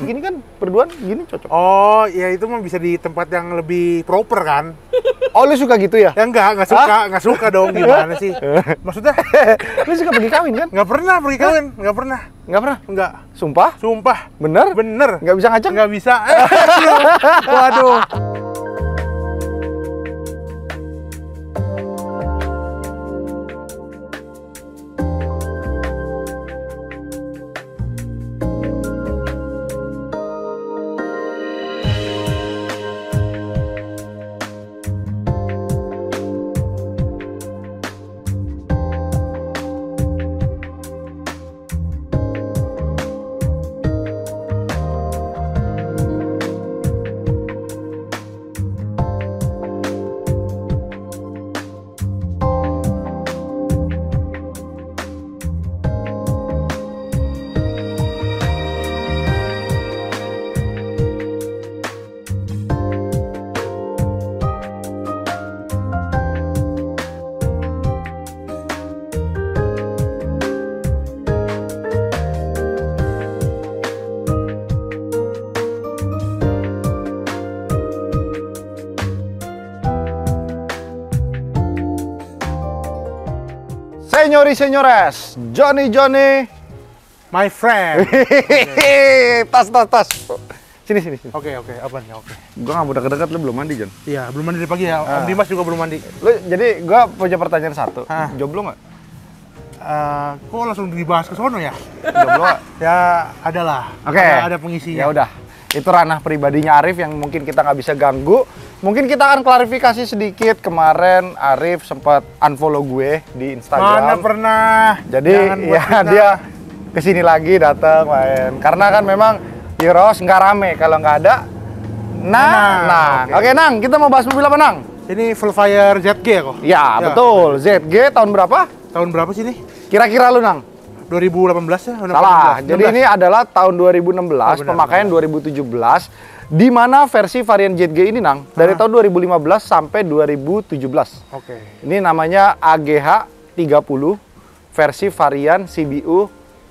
Gini kan berduaan gini cocok. Oh, ya itu mah bisa di tempat yang lebih proper kan? Oh, lu suka gitu ya? Ya nggak suka dong, gimana sih? Maksudnya, Lu suka pergi kawin kan? nggak pernah pergi kawin, nggak pernah. Nggak pernah? Nggak, Sumpah? sumpah. Bener? Bener. Nggak bisa ngajak? Nggak bisa. Waduh. Senyori senyores, Johnny My friend. tas. Sini. Oke, apa nih? Oke. Gua nggak mau deket-deket, lu belum mandi, John. Iya, belum mandi dari pagi ya. Om Dimas juga belum mandi. Lu, jadi gua punya pertanyaan satu. Hah? Jomblo nggak? Kok langsung dibahas ke sono ya? Jomblo nggak? Ya, adalah. Oke. Ada pengisinya. Ya udah. Itu ranah pribadinya Arif yang mungkin kita nggak bisa ganggu. Mungkin kita akan klarifikasi sedikit. Kemarin Arif sempat unfollow gue di Instagram. Mana pernah. Jadi Jangan buat ya fitnah. dia kesini lagi datang main. Karena kan memang Heroes nggak rame kalau nggak ada. Nang. Oke, Nang, kita mau bahas mobil apa, Nang? Ini Velfire ZG ya kok? Ya, betul. ZG tahun berapa? Tahun berapa sih ini? Kira-kira lu, Nang? 2018 ya? Salah. 16. Jadi ini adalah tahun 2016, benar, pemakaian 2017, di mana versi varian ZG ini, Nang, dari tahun 2015 sampai 2017. Oke. Ini namanya AGH 30 versi varian CBU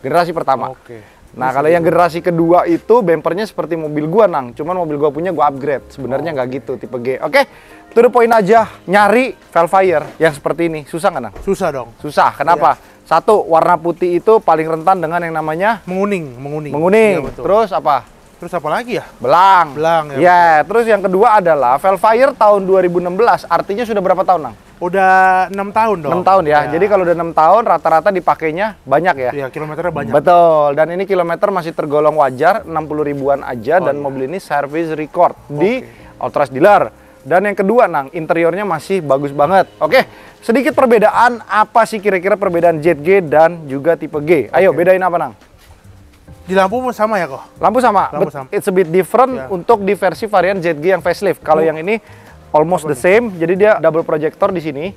generasi pertama. Oke. Nah, kalau yang generasi kedua itu bempernya seperti mobil gua, Nang. Cuman mobil gua punya gua upgrade. Sebenarnya nggak gitu, tipe G. Oke, to the point aja. Nyari Velfire yang seperti ini. Susah nggak, Nang? Susah dong. Susah. Kenapa? Satu, warna putih itu paling rentan dengan yang namanya Menguning. menguning. Iya, betul. Terus apa? Terus apa lagi ya? Belang. Belang, ya. Ya, terus yang kedua adalah Velfire tahun 2016. Artinya sudah berapa tahun, Nang? Udah 6 tahun dong. 6 tahun ya. Jadi kalau udah 6 tahun rata-rata dipakainya banyak ya. Iya, kilometernya banyak. Betul. Dan ini kilometer masih tergolong wajar, 60 ribuan aja, dan mobil ini service record di authorized dealer. Dan yang kedua, Nang, interiornya masih bagus banget. Oke, sedikit perbedaan. Apa sih kira-kira perbedaan ZG dan juga tipe G? Ayo, bedain apa, Nang? Di lampu sama ya kok? Lampu sama, Lampu but sama. it's a bit different untuk di versi varian ZG yang facelift. Kalau yang ini almost the same, jadi dia double projector di sini.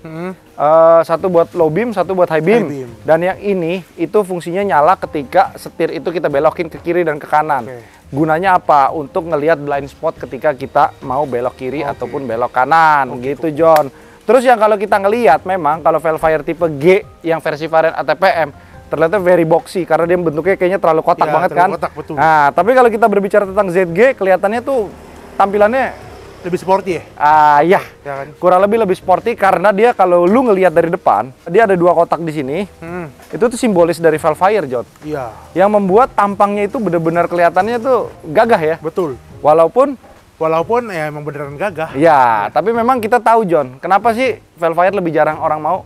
Satu buat low beam, satu buat high beam. High beam. Dan yang ini itu fungsinya nyala ketika setir itu kita belokin ke kiri dan ke kanan. Gunanya apa? Untuk ngelihat blind spot ketika kita mau belok kiri ataupun belok kanan, gitu John. Terus yang kalau kita ngelihat memang kalau Velfire tipe G yang versi varian ATPM ternyata very boxy karena dia bentuknya kayaknya terlalu kotak Ya, banget terlalu kan. kotak, betul. Nah, tapi kalau kita berbicara tentang ZG kelihatannya tuh tampilannya Lebih sporty ya? ya, Ya kan? kurang lebih sporty karena dia kalau lu ngelihat dari depan, dia ada dua kotak di sini. Itu tuh simbolis dari Velfire, John. Iya. Yang membuat tampangnya itu benar-benar kelihatannya tuh gagah ya. Betul. Walaupun Ya emang beneran gagah. ya, tapi memang kita tahu, John, kenapa sih Velfire lebih jarang orang mau?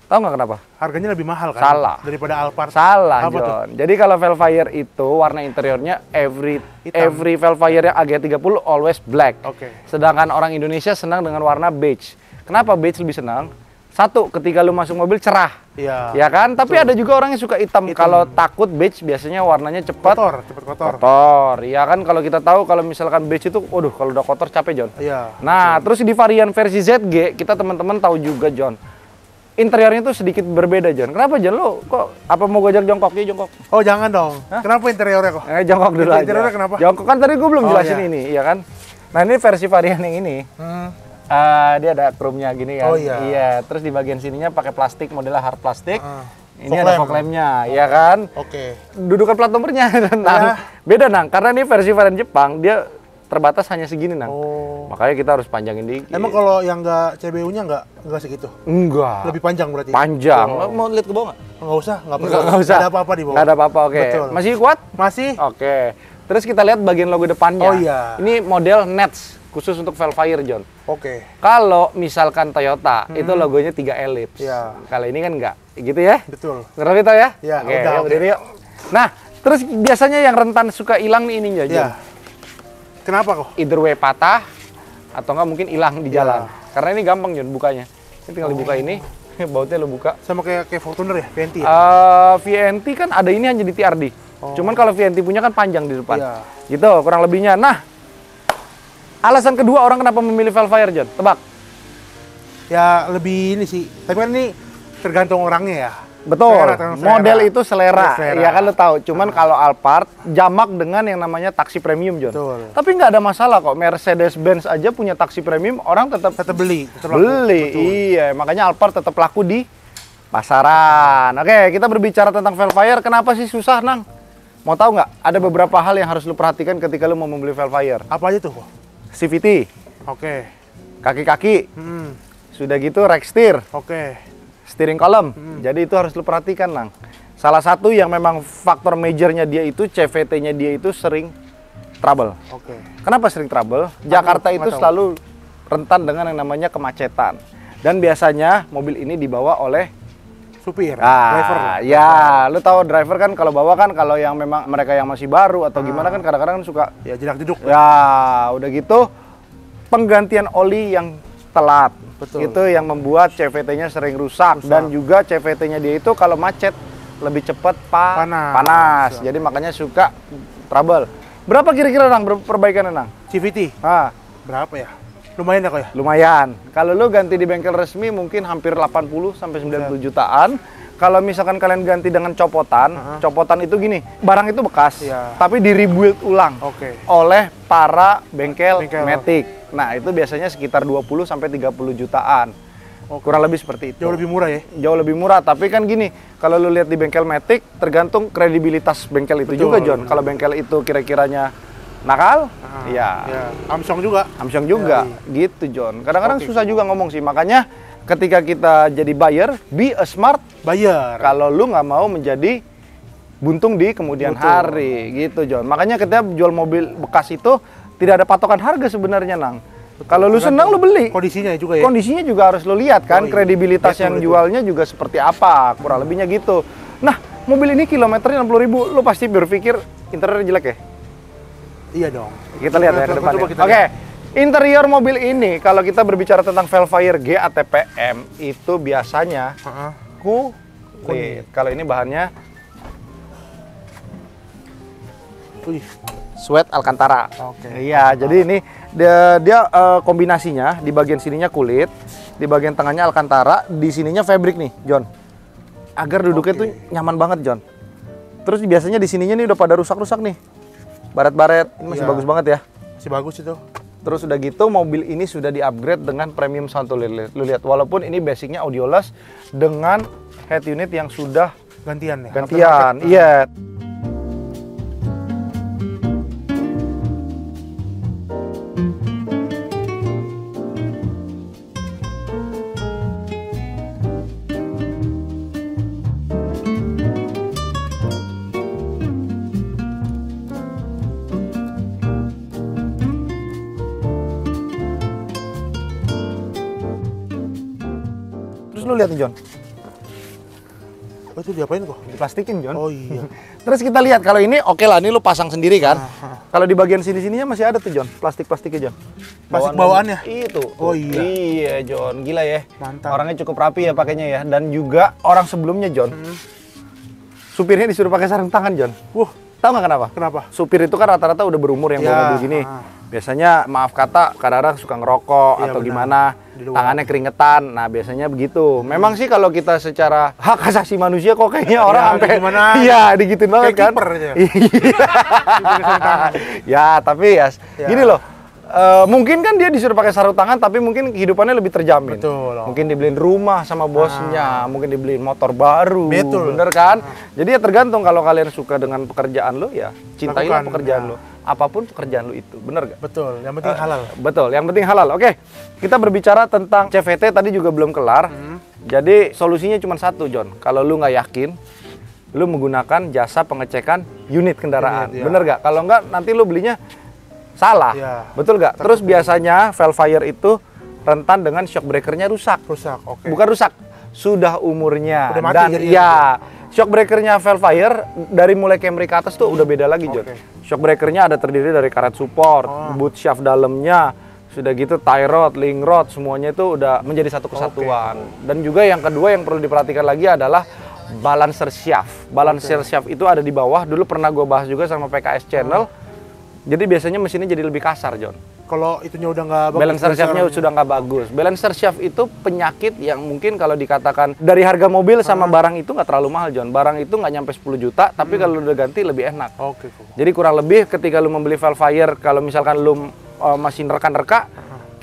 Tahu nggak kenapa? Harganya lebih mahal kan? Salah. Daripada Alphard. Salah, Apa tuh? John. Jadi kalau Velfire itu warna interiornya every Velfire yang AG30 always black. Oke. Sedangkan orang Indonesia senang dengan warna beige. Kenapa beige lebih senang? Satu, ketika lu masuk mobil cerah. Iya. Ya kan? Tapi ada juga orang yang suka hitam. Kalau takut beige biasanya warnanya cepat Cepet kotor. kotor. Ya kan, kalau kita tahu kalau misalkan beige itu, waduh, kalau udah kotor capek, John. Iya. Nah, terus di varian versi ZG, kita teman-teman tahu juga, John. Interiornya tuh sedikit berbeda, John. Kenapa, John? Lo kok apa mau gojek jongkok? Ya, jongkok. Oh, jangan dong. Kenapa interiornya kok? Jongkok dulu aja. Interiornya kenapa? Jongkok kan tadi gue belum jelasin iya. ini, ya kan? Nah, ini versi varian yang ini. Dia ada chrome-nya gini kan. Oh, iya. Iya, terus di bagian sininya pakai plastik, modelnya hard plastik. Ini ada fog lamp-nya, ya kan? Oke. Dudukan plat nomornya, Nang. Beda, Nang. Karena ini versi varian Jepang, dia terbatas hanya segini, Nang. Oh. Makanya kita harus panjangin dikit. Emang kalau yang nggak CBU-nya nggak segitu? Enggak. Lebih panjang berarti? Panjang. Oh. Mau lihat ke bawah nggak? Nggak usah, nggak perlu. Nggak usah. Nggak ada apa-apa di bawah. Nggak ada apa-apa, oke. Betul. Masih kuat? Masih. Oke. Terus kita lihat bagian logo depannya. Oh iya. Ini model Nets, khusus untuk Velfire, John. Oke. Kalau misalkan Toyota, itu logonya 3 elips. Iya. Kalau ini kan enggak. Gitu ya? Betul. Ngerti tau ya? Iya, Oke, udah, yuk, oke. berdiri yuk. Nah, terus biasanya yang rentan suka hilang nih ininya, John. Iya. Kenapa kok? Either way patah, atau enggak mungkin hilang di jalan. Karena ini gampang, John, bukanya. Ini tinggal dibuka ini, bautnya lo buka. Sama kayak Fortuner ya, VNT ya? VNT kan ada ini hanya di TRD. Cuman kalau VNT punya kan panjang di depan. Iya. Gitu, kurang lebihnya. Nah, alasan kedua orang kenapa memilih Velfire, John? Tebak. Ya lebih ini sih. Tapi kan ini tergantung orangnya ya. Betul, Selera. model itu selera. Selera. Ya kan lo tahu. Cuman kalau Alphard jamak dengan yang namanya taksi premium, John. Betul. Tapi nggak ada masalah kok. Mercedes-Benz aja punya taksi premium, orang tetap beli. Tetap laku. beli. Betul. Iya, makanya Alphard tetap laku di pasaran. Oke, kita berbicara tentang Velfire. Kenapa sih susah, Nang? Mau tahu nggak? Ada beberapa hal yang harus lo perhatikan ketika lo mau membeli Velfire. Apa aja tuh? CVT, Oke. kaki-kaki, Hmm. sudah gitu rack steer, Oke. steering column. Jadi itu harus lu perhatikan, Nang. Salah satu yang memang faktor majornya dia itu CVT-nya dia itu sering trouble. Oke. Kenapa sering trouble? Jakarta itu nggak tahu. selalu rentan dengan yang namanya kemacetan. Dan biasanya mobil ini dibawa oleh Supir, driver. ya, lu tahu driver kan kalau bawa kan kalau yang memang mereka yang masih baru atau gimana kan kadang-kadang suka Ya jedak jeduk. ya, udah gitu penggantian oli yang telat. Betul. Itu yang membuat CVT-nya sering rusak. Dan juga CVT-nya dia itu kalau macet lebih cepat panas. Jadi makanya suka trouble. Berapa kira-kira, Nang, perbaikan, Nang? CVT Ah, berapa ya? Lumayan ya kok ya? lumayan. Kalau lu ganti di bengkel resmi mungkin hampir 80 sampai 90 jutaan. Kalau misalkan kalian ganti dengan copotan, copotan itu gini, barang itu bekas, Iya. tapi di rebuild ulang Oke. oleh para bengkel Bengkel. Matic. Nah, itu biasanya sekitar 20 sampai 30 jutaan. Kurang lebih seperti itu. Jauh lebih murah ya? Jauh lebih murah, tapi kan gini, kalau lu lihat di bengkel Matic, tergantung kredibilitas bengkel itu Betul. juga, John. Kalau bengkel itu kira-kiranya nakal, ya Armstrong juga. Samsung juga, Ya, gitu, John. Kadang-kadang Oke. susah juga ngomong sih, makanya ketika kita jadi buyer, be a smart. Bayar. Kalau lu nggak mau menjadi buntung di kemudian Betul. hari, gitu, John. Makanya ketika jual mobil bekas itu tidak ada patokan harga sebenarnya, Nang. Kalau lu senang lu beli. Kondisinya juga ya? Kondisinya juga harus lu lihat kan, Oh, iya. kredibilitas Betul, yang betul. jualnya juga seperti apa, kurang lebihnya gitu. Nah, mobil ini kilometernya 60.000, lu pasti berpikir interior jelek ya? Iya dong. Kita lihat ya ke depan. Coba Ya. kita Oke, lihat. interior mobil ini kalau kita berbicara tentang Velfire G ATPM itu biasanya Heeh. kulit. Kalau ini bahannya Wih. sweat Alcantara. Oke. Iya, jadi ini dia kombinasinya di bagian sininya kulit, di bagian tengahnya Alcantara, di sininya fabric nih, John. Agar duduknya tuh nyaman banget, John. Terus biasanya di sininya nih udah pada rusak-rusak nih. Baret-baret, ini masih Iya. bagus banget ya. Masih bagus itu. Terus udah gitu mobil ini sudah di-upgrade dengan premium sound tuh, lu lihat. Walaupun ini basicnya audioless dengan head unit yang sudah Gantian ya? gantian. Iya. Terus lu lihat nih, John. Oh, itu diapain kok? Diplastikin, John. Oh iya. Terus kita lihat kalau ini oke lah, ini lu pasang sendiri kan. Kalau di bagian sini-sininya masih ada tuh, John. Plastik-plastiknya, John. Plastik bawaannya? Itu. Oh iya. Iya, John. Gila ya. Mantap. Orangnya cukup rapi ya pakainya ya. Dan juga orang sebelumnya, John. Supirnya disuruh pakai sarung tangan, John. Wah, Tahu nggak kenapa? kenapa? Supir itu kan rata-rata udah berumur yang bawa Ya, mobil gini. ah. Biasanya maaf kata kadang-kadang suka ngerokok Iya, atau benar. gimana, Di luar. tangannya keringetan. Nah, biasanya begitu. Memang sih kalau kita secara hak asasi manusia kok kayaknya orang sampai gimana? iya, digituin banget Kayak kan. kiper aja. Iya. Ya, tapi ya Ya. gini loh. Mungkin kan dia disuruh pakai sarung tangan, tapi mungkin kehidupannya lebih terjamin. Betul. Mungkin dibeliin rumah sama bosnya, mungkin dibeliin motor baru. Betul. Bener kan? Jadi ya tergantung, kalau kalian suka dengan pekerjaan lo, ya cintailah Lakukan, pekerjaan ya. lo. Apapun pekerjaan lo itu, bener gak? Betul, yang penting halal. Betul, yang penting halal. Oke, kita berbicara tentang CVT tadi juga belum kelar. Jadi solusinya cuma satu, John. Kalau lu nggak yakin, lu menggunakan jasa pengecekan unit kendaraan. Unit, ya. Bener gak? Kalau nggak, nanti lu belinya salah. Ya. Betul gak? Terus biasanya valve fire itu rentan dengan shock breakernya rusak. Rusak, oke. Bukan rusak, sudah umurnya. Udah mati Dan jadinya. ya, shock breakernya valve fire dari mulai Camry ke atas tuh udah beda lagi, John. Oke. Shock breakernya ada terdiri dari karet support, boot shaft dalamnya, sudah gitu tie rod, link rod, semuanya itu udah menjadi satu kesatuan. Dan juga yang kedua yang perlu diperhatikan lagi adalah balancer shaft. Balancer shaft itu ada di bawah. Dulu pernah gue bahas juga sama PKS Channel. Jadi biasanya mesinnya jadi lebih kasar, John. Kalau itunya udah nggak bagus. Balancer shaftnya sudah nggak bagus. Balancer shaft itu penyakit yang mungkin kalau dikatakan dari harga mobil sama barang itu nggak terlalu mahal, John. Barang itu nggak nyampe 10 juta, tapi kalau udah ganti lebih enak. Oke, kok. Jadi kurang lebih ketika lu membeli valve fire, kalau misalkan lu masih nerka-nerka,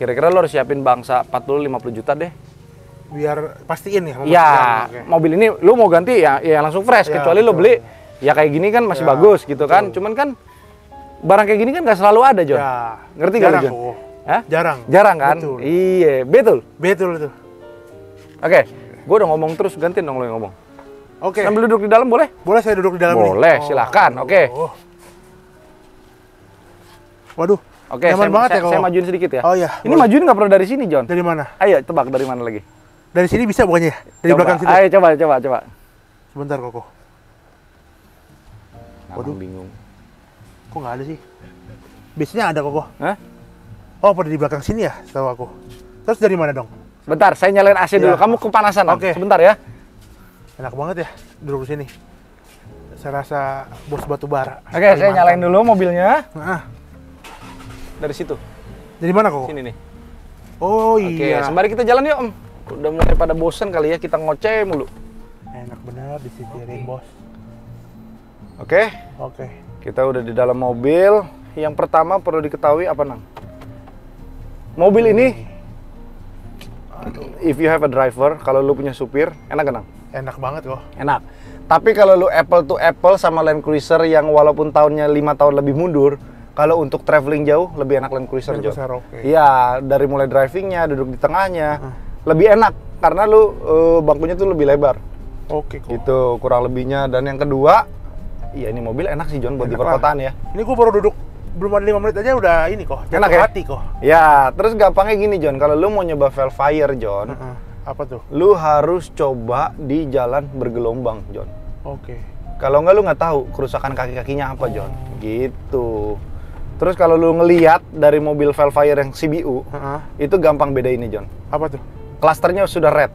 kira-kira lu harus siapin bangsa 40-50 juta deh. Biar pastiin ya. Ya, Oke. mobil ini lu mau ganti ya langsung fresh. Ya, Kecuali lu betul. beli ya kayak gini kan masih Ya, bagus gitu kan. betul. Cuman kan barang kayak gini kan nggak selalu ada, John. Ya. Ngerti nggak lu, Jarang, John? kok. Hah? Jarang. Jarang kan? Betul. Iya, betul. Betul itu. Oke, gua udah ngomong terus, gantiin dong lo yang ngomong. Oke. Sambil duduk di dalam boleh? Boleh saya duduk di dalam nih? Boleh, silakan. Oke. Oh. Waduh. Oke, nyaman banget ya saya kalau. majuin sedikit ya. Oh iya. Ini majuin nggak perlu dari sini, John. Dari mana? Ayo, tebak dari mana lagi? Dari sini bisa bukannya? Dari Coba. belakang situ. Ayo, coba. Sebentar, Koko. Waduh, bingung. Kok nggak ada sih? Biasanya ada, Koko. Hah? Oh, pada di belakang sini ya, setahu aku. Terus dari mana dong? Bentar, saya nyalain AC dulu. Ya. Kamu kepanasan, Nam. Oke. Sebentar ya. Enak banget ya duduk di sini. Saya rasa bos batu bara. Oke, saya nyalain dulu mobilnya. Nah, Dari situ. dari mana, Koko? Sini nih. Oh Oke, iya. sembari kita jalan yuk, Om. Udah mulai pada bosen kali ya kita ngoceh mulu. Enak bener disetirin, bos. Oke, Oke. kita udah di dalam mobil. Yang pertama perlu diketahui apa, Nang? Mobil ini, if you have a driver, kalau lu punya supir, enak gak, Nang? Enak banget kok. Enak. Tapi kalau lu apple to apple sama Land Cruiser yang walaupun tahunnya 5 tahun lebih mundur, kalau untuk traveling jauh lebih enak Land Cruiser, Land John. Cruiser, oke. Iya, dari mulai drivingnya, duduk di tengahnya, lebih enak karena lu bangkunya tuh lebih lebar. Oke kok. Gitu kurang lebihnya. Dan yang kedua, iya ini mobil enak sih, John, buat di Enak perkotaan ya. Ini gua baru duduk belum ada 5 menit aja udah ini kok. Jatuh Enak ya? hati kok. Ya, terus gampangnya gini, John. Kalau lu mau nyoba valve fire, John, Apa tuh? lu harus coba di jalan bergelombang, John. Oke. Kalau nggak, lu nggak tahu kerusakan kaki-kakinya apa, John. Gitu. Terus kalau lu ngeliat dari mobil valve fire yang CBU, itu gampang beda ini, John. Apa tuh? Klasternya sudah red.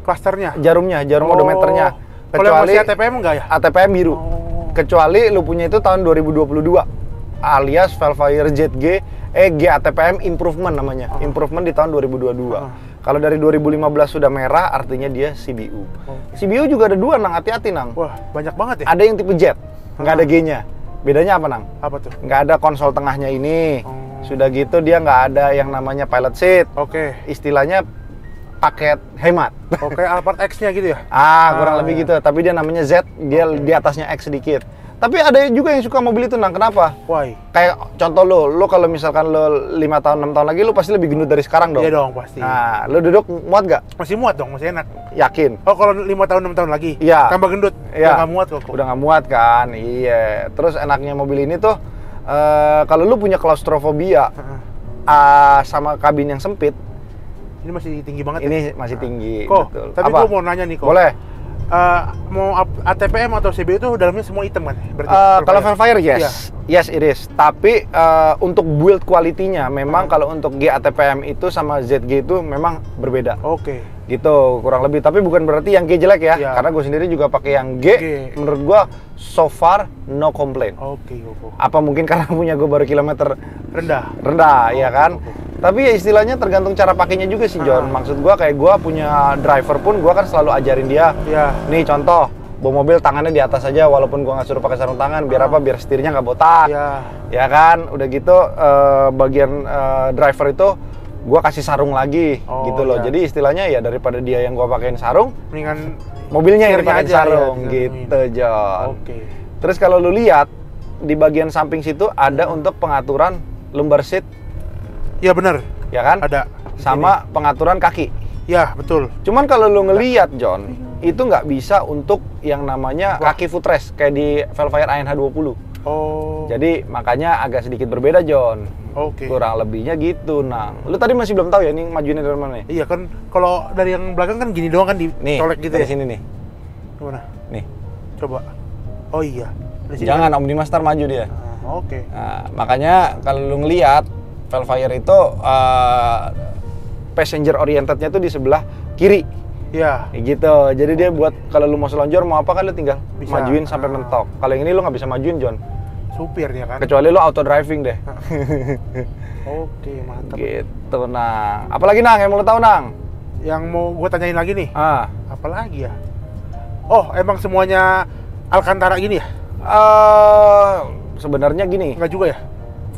Klasternya. Jarum odometernya. Kalau yang masih ATPM enggak ya? ATPM biru. Kecuali lu punya itu tahun 2022. Alias valve fire ZG GATPM improvement namanya. Improvement di tahun 2022. Kalau dari 2015 sudah merah, artinya dia CBU. CBU juga ada dua, Nang. Hati-hati, Nang. Wah, banyak banget ya? Ada yang tipe jet, nggak ada G-nya. Bedanya apa, Nang? Apa tuh? Nggak ada konsol tengahnya ini. Sudah gitu dia nggak ada yang namanya pilot seat. Oke. Istilahnya paket hemat. Oke, Alphard X-nya gitu ya? Kurang lebih gitu. Tapi dia namanya Z, dia di atasnya X sedikit. Tapi ada juga yang suka mobil itu, Nang. Kenapa? Why? Kayak contoh lo kalau misalkan lo 5 tahun, 6 tahun lagi, lo pasti lebih gendut dari sekarang dong. Iya dong, pasti. Nah, lo duduk muat gak? Masih muat dong, masih enak. Yakin? Oh, kalau 5 tahun, 6 tahun lagi? Iya. Tambah gendut? Iya. Udah nggak muat kok. Udah nggak muat kan? Iya. Terus enaknya mobil ini tuh, kalau lo punya klaustrofobia sama kabin yang sempit, Ini masih tinggi banget ini ya? masih tinggi. Kok, Betul. tapi Apa? gue mau nanya nih kok. Boleh. Mau ATPM atau CBU itu dalamnya semua hitam kan? Berarti Kalau valve fire, yes. Iya. Yes, it is. Tapi untuk build quality-nya, memang kalau untuk GATPM itu sama ZG itu memang berbeda. Oke. Gitu, kurang lebih. Tapi bukan berarti yang G jelek ya. Iya. Karena gue sendiri juga pakai yang G. G. Menurut gue, so far, no complaint. Oke, kok. Apa mungkin karena punya gue baru kilometer Rendah. ya kan? Tapi ya istilahnya tergantung cara pakainya juga sih, John. Maksud gue kayak gue punya driver pun, gue kan selalu ajarin dia. Iya. Nih contoh, bawa mobil tangannya di atas aja, walaupun gua nggak suruh pakai sarung tangan, biar apa? Biar setirnya nggak botak. Iya. Ya kan, udah gitu bagian driver itu gua kasih sarung lagi, gitu loh. iya. Jadi istilahnya ya daripada dia yang gua pakein sarung, Mendingan mobilnya yang setirnya dipakai aja, sarung, ya, gitu John. Oke. Terus kalau lu lihat di bagian samping situ ada untuk pengaturan lumbar seat, Iya benar. ya kan? Ada. Sama pengaturan kaki. Ya betul. Cuman kalau lu ngelihat John, itu nggak bisa untuk yang namanya kaki footrest kayak di Velfire ANH20. Oh. Jadi makanya agak sedikit berbeda John. Oke. Kurang lebihnya gitu, Nang. Lu tadi masih belum tahu ya ini majuinnya dari mana nih? Iya kan, kalau dari yang belakang kan gini doang kan Nih, dicolek gitu dari ya. sini nih. Gimana? Nih. Coba. Oh iya. Dari sini Jangan kan? Om Dimas ntar maju dia. Oke. Nah, makanya kalau lu ngelihat Velfire itu passenger orientednya tuh di sebelah kiri. Iya. Kayak gitu. Jadi dia buat kalau lu mau selonjor mau apa kan lu tinggal Bisa. majuin sampai mentok. Kalau yang ini lu nggak bisa majuin John. Supirnya kan. Kecuali lu auto driving deh. Oke, mantap. Gitu Nang. Apalagi Nang yang mau lu tahu Nang? Yang mau gue tanyain lagi nih. Ah. Apalagi ya? Oh, emang semuanya Alcantara gini ya? Sebenarnya gini. Enggak juga ya?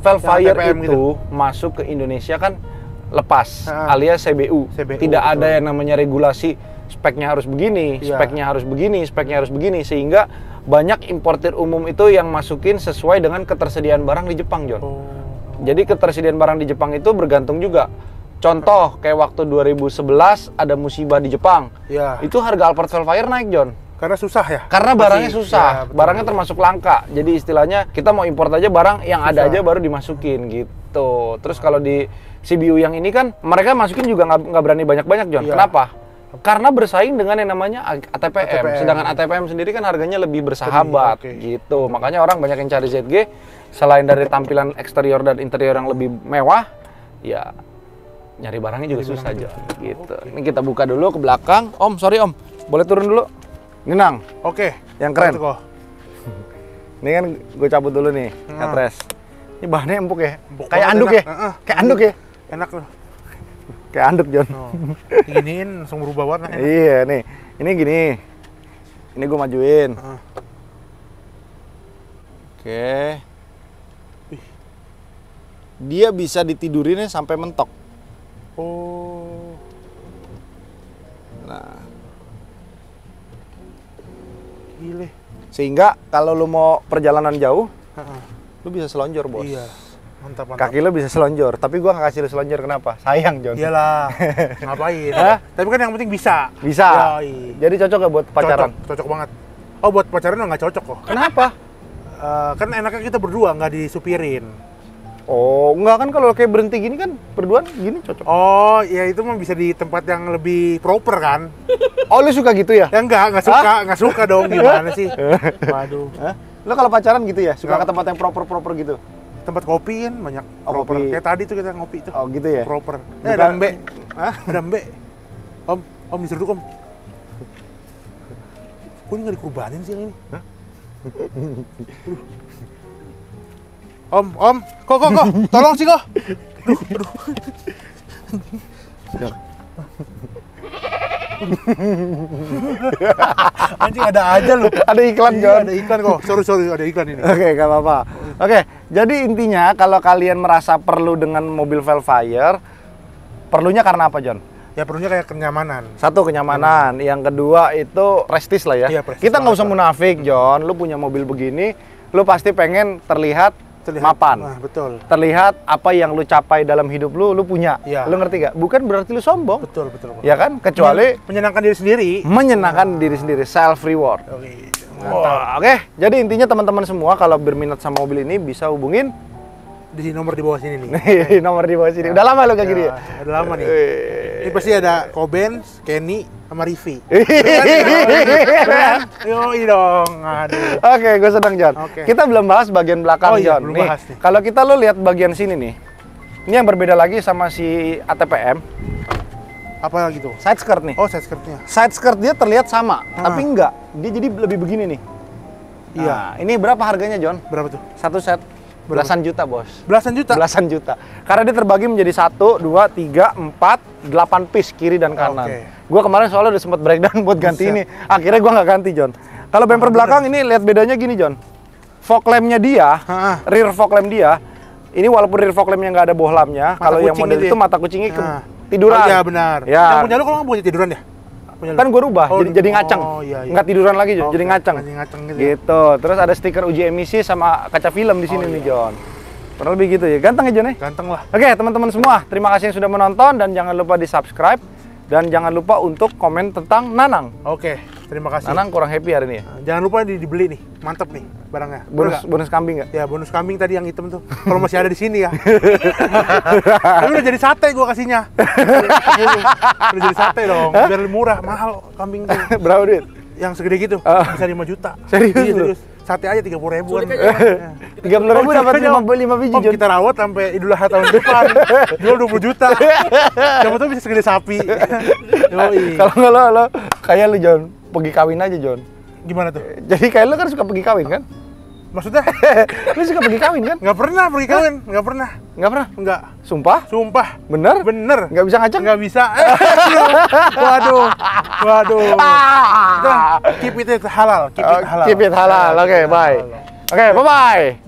Velfire Yang TPM itu gitu. masuk ke Indonesia kan lepas Ah. alias CBU. CBU, Tidak ada betul. yang namanya regulasi speknya harus begini, Iya. speknya harus begini, speknya harus begini, sehingga banyak importir umum itu yang masukin sesuai dengan ketersediaan barang di Jepang, John. Oh. Jadi ketersediaan barang di Jepang itu bergantung juga. Contoh kayak waktu 2011 ada musibah di Jepang. Iya. Itu harga Alphard Velfire naik, John. Karena susah ya? Karena barangnya Masih- susah, ya, betul. barangnya termasuk langka. Jadi istilahnya kita mau import aja barang yang ada Susah. aja baru dimasukin gitu. Terus kalau di CBU yang ini kan mereka masukin juga nggak berani banyak-banyak, John. Iya. Kenapa? Karena bersaing dengan yang namanya ATPM. ATPM. Sedangkan ATPM sendiri kan harganya lebih bersahabat Oke. gitu. Makanya orang banyak yang cari ZG selain dari tampilan eksterior dan interior yang lebih mewah, ya nyari barangnya juga susah, John. Gitu. Ini kita buka dulu ke belakang. Om, sorry Om. Boleh turun dulu? Ini Nang. Oke. Yang keren. Itu kok. Ini kan gue cabut dulu nih, headrest. Ini bahannya empuk ya? Empuk Kayak banget, anduk enak. ya? Kayak anduk ya? Enak loh. Kayak anduk, John. Oh. Diginiin langsung berubah warna. Enak. Iya, nih. Ini gini. Ini gue majuin. Heeh. Oke. Dia bisa ditidurinnya sampai mentok. Oh. Nah, Gile. sehingga kalau lu mau perjalanan jauh, Heeh. lu bisa selonjor, Bos. Iya. Mantap, mantap. Kaki lu bisa selonjor, tapi gua nggak kasih lu selonjor, kenapa? Sayang, John. Iyalah. Ngapain? Hah? Tapi kan yang penting bisa. Bisa. Yoi. Jadi cocok gak buat pacaran? Cocok banget. Oh, buat pacaran nggak cocok kok. Kenapa? Kan enaknya kita berdua, nggak disupirin. Oh, enggak kan kalau kayak berhenti gini kan berduaan gini cocok. Oh, ya itu mah bisa di tempat yang lebih proper kan? Oh, lu suka gitu ya? Ya nggak suka dong, gimana sih? Waduh. Hah? Lu kalau pacaran gitu ya? Suka Enggak. ke tempat yang proper-proper gitu? Tempat kopi kan banyak Oh, proper. kopi. Kayak tadi tuh kita ngopi tuh. Oh, gitu ya? Proper. Bukan- Ada Mbe. Hah? Ada Mbe. Om disuruh Om. Kok ini nggak dikurbanin sih yang ini? Hah? Om, kok, tolong sih kok. Anjing ada aja lu. Ada iklan, Iya, John. ada iklan kok. Sorry, ada iklan ini. Oke, gak apa-apa. Oke, jadi intinya kalau kalian merasa perlu dengan mobil Velfire, perlunya karena apa, John? Ya perlunya kayak kenyamanan. Satu, kenyamanan. Yang kedua itu prestis lah ya. Iya, prestis Kita nggak banget, usah munafik, John. Lu punya mobil begini, lu pasti pengen terlihat mapan. Nah, betul. Terlihat apa yang lu capai dalam hidup lu punya. Iya. Lu ngerti gak? Bukan berarti lu sombong. Betul. Ya kan? Kecuali menyenangkan diri sendiri. menyenangkan diri sendiri, self reward. Oke, mantap. Oke, jadi intinya teman-teman semua kalau berminat sama mobil ini bisa hubungin Di nomor di bawah sini nih. nih nomor di bawah sini. Udah lama lu kayak gini ya? Udah lama nih. Ini pasti ada Kobens, Kenny, sama Rivi. Yoi dong. Aduh. Oke, gue senang, John. Oke. Kita belum bahas bagian belakang, Oh iya, John. belum Nih, bahas nih. kalau kita lu lihat bagian sini nih, ini yang berbeda lagi sama si ATPM, Apa lagi tuh? side skirt nih. Oh, side skirtnya. Side skirt dia terlihat sama, tapi enggak. Dia jadi lebih begini nih. Iya. Nah, ini berapa harganya, John? Berapa tuh? Satu set belasan juta, Bos. Belasan juta. Belasan juta. Karena dia terbagi menjadi 1, 2, 3, 4, 8 piece kiri dan kanan. Oke. Gua kemarin soalnya udah sempat breakdown buat ganti Buset. ini. Akhirnya gua nggak ganti, John. Kalau bumper belakang ini lihat bedanya gini, John. Fog lamp-nya dia, rear fog lamp dia, ini walaupun rear fog lamp-nya nggak ada bohlamnya, kalau yang model itu mata kucingnya tiduran. Oh, iya benar. Ya. Yang punya lu kalau nggak punya tiduran ya? Kan gue rubah, jadi ngaceng. Iya. Nggak tiduran lagi, John, jadi ngaceng. Gitu. Terus ada stiker uji emisi sama kaca film di sini nih, John. Kurang lebih gitu ya. Ganteng ya, John ya? Ganteng lah. Oke, teman-teman semua, terima kasih yang sudah menonton dan jangan lupa di-subscribe dan jangan lupa untuk komen tentang Nanang. Oke, terima kasih. Nanang kurang happy hari ini ya. Jangan lupa dibeli nih, mantep nih barangnya. Bonus kambing nggak? Ya, bonus kambing tadi yang hitam tuh. Kalau masih ada di sini ya. Tapi udah jadi sate gua kasihnya. Udah jadi sate dong, biar lebih murah, mahal kambing tuh. Berapa duit? Yang segede gitu, bisa 5 juta. Serius Iya, lu? serius. Sate aja 30.000-an. 30.000 dapat 5 biji, John. Kita rawat sampai Idul Adha tahun depan. Jual 20 juta. Siapa tahu bisa segede sapi. Yoi. Kalau nggak lo kayak lu, John, pergi kawin aja, John. Gimana tuh? Jadi kayak lu kan suka pergi kawin kan? Maksudnya? Lu suka pergi kawin kan? Nggak pernah pergi kawin, nggak pernah. Nggak pernah? Nggak. Sumpah? Sumpah. Bener? Bener. Nggak bisa ngacak? Nggak bisa. Waduh. Udah, keep it halal. Keep it halal. Keep it halal. Oke, bye. Oke, bye-bye.